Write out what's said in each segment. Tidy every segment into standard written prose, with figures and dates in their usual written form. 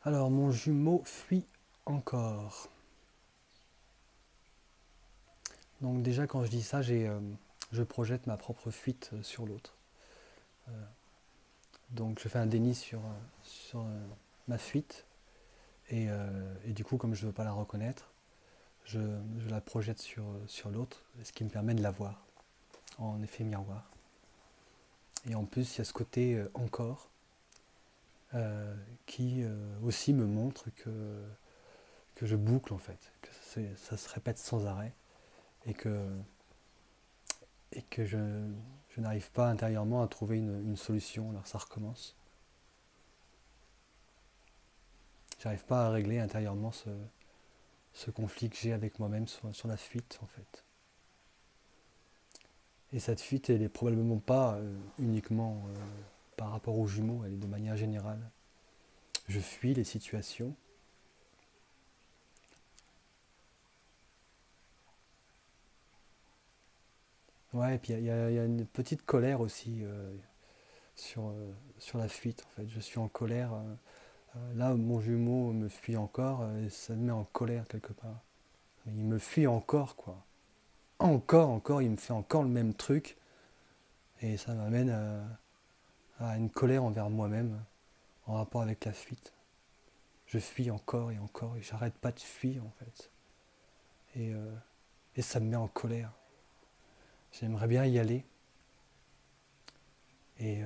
Alors, mon jumeau fuit encore. Donc déjà, quand je dis ça, je projette ma propre fuite sur l'autre. Donc je fais un déni sur ma fuite. Et du coup, comme je ne veux pas la reconnaître, je la projette sur l'autre, ce qui me permet de la voir, en effet miroir. Et en plus, il y a ce côté encore qui aussi me montre que je boucle en fait, que ça se répète sans arrêt et que je n'arrive pas intérieurement à trouver une solution, alors ça recommence. J'arrive pas à régler intérieurement ce conflit que j'ai avec moi-même sur la fuite en fait. Et cette fuite, elle est probablement pas uniquement par rapport aux jumeaux, elle est de manière générale. Je fuis les situations. Ouais, et puis il y a une petite colère aussi sur la fuite en fait. Je suis en colère. Là, mon jumeau me fuit encore et ça me met en colère quelque part. Mais il me fuit encore quoi. Encore, il me fait encore le même truc et ça m'amène à une colère envers moi-même en rapport avec la fuite. Je fuis encore et j'arrête pas de fuir en fait. Et, euh, et ça me met en colère. J'aimerais bien y aller. Et,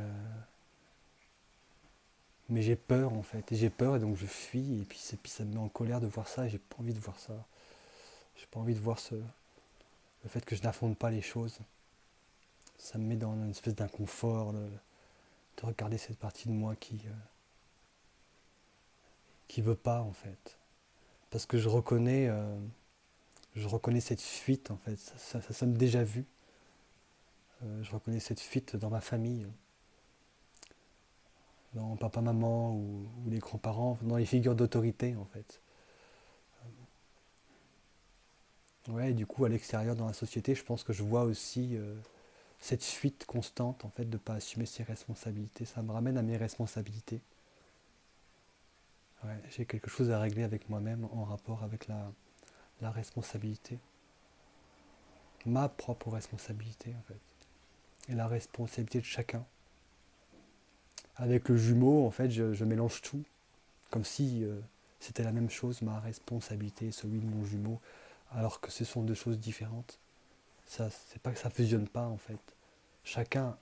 mais j'ai peur en fait. Et j'ai peur et donc je fuis. Et puis ça me met en colère de voir ça. Et j'ai pas envie de voir ça. J'ai pas envie de voir le fait que je n'affronte pas les choses. Ça me met dans une espèce d'inconfort de regarder cette partie de moi qui veut pas en fait. Parce que je reconnais cette fuite en fait. Ça me déjà vu. Je reconnais cette fuite dans ma famille, dans papa, maman ou les grands-parents, dans les figures d'autorité en fait. Ouais, et du coup, à l'extérieur, dans la société, je pense que je vois aussi cette fuite constante, en fait, de ne pas assumer ses responsabilités. Ça me ramène à mes responsabilités. Ouais, j'ai quelque chose à régler avec moi-même en rapport avec la responsabilité. Ma propre responsabilité, en fait. Et la responsabilité de chacun. Avec le jumeau, en fait, je mélange tout. Comme si c'était la même chose, ma responsabilité et celui de mon jumeau, alors que ce sont deux choses différentes. Ça, c'est pas que ça fusionne pas, en fait. Chacun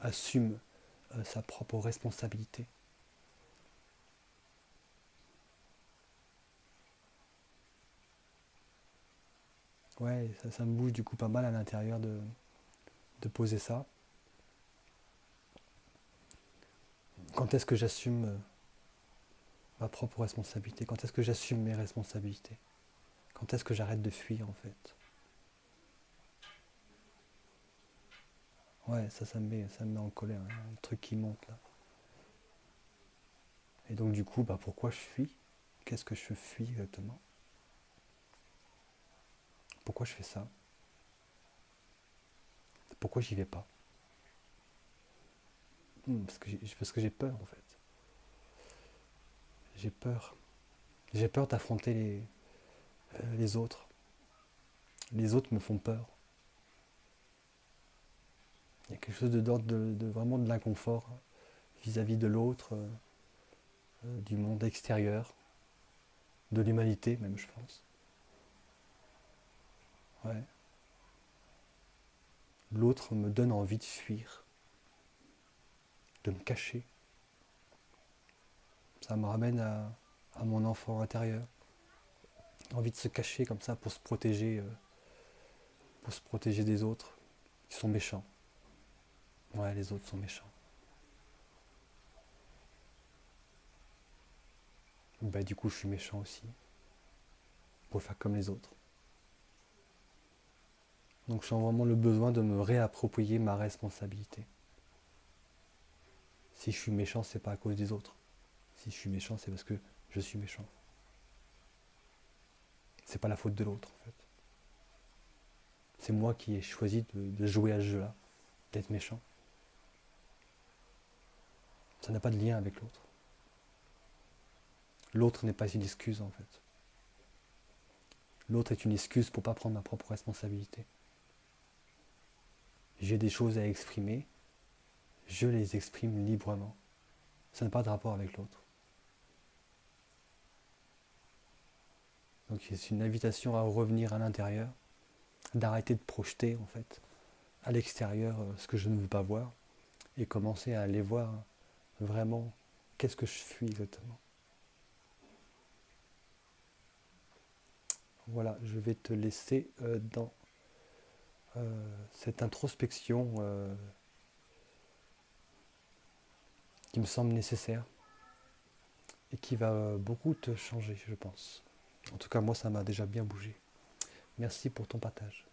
assume sa propre responsabilité. Ouais, ça me bouge du coup pas mal à l'intérieur de poser ça. Quand est-ce que j'assume ma propre responsabilité? Quand est-ce que j'assume mes responsabilités? Quand est-ce que j'arrête de fuir en fait? Ouais, ça me met en colère, hein, un truc qui monte là. Et donc du coup, bah, pourquoi je fuis? Qu'est-ce que je fuis exactement? Pourquoi je fais ça? Pourquoi j'y vais pas? Parce que j'ai peur en fait. J'ai peur. J'ai peur d'affronter les autres. Les autres me font peur. Il y a quelque chose d'ordre vraiment de l'inconfort vis-à-vis de l'autre, du monde extérieur, de l'humanité même, je pense. Ouais. L'autre me donne envie de fuir, de me cacher. Ça me ramène à mon enfant intérieur. Envie de se cacher comme ça pour se protéger des autres qui sont méchants. Ouais, les autres sont méchants. Bah du coup, je suis méchant aussi, pour faire comme les autres. Donc je sens vraiment le besoin de me réapproprier ma responsabilité. Si je suis méchant, c'est pas à cause des autres. Si je suis méchant, c'est parce que je suis méchant. C'est pas la faute de l'autre en fait. C'est moi qui ai choisi de jouer à ce jeu-là, d'être méchant. Ça n'a pas de lien avec l'autre. L'autre n'est pas une excuse en fait. L'autre est une excuse pour ne pas prendre ma propre responsabilité. J'ai des choses à exprimer, je les exprime librement. Ça n'a pas de rapport avec l'autre. Donc c'est une invitation à revenir à l'intérieur, d'arrêter de projeter en fait à l'extérieur ce que je ne veux pas voir et commencer à aller voir vraiment qu'est-ce que je suis exactement. Voilà, je vais te laisser dans cette introspection qui me semble nécessaire et qui va beaucoup te changer, je pense. En tout cas, moi, ça m'a déjà bien bougé. Merci pour ton partage.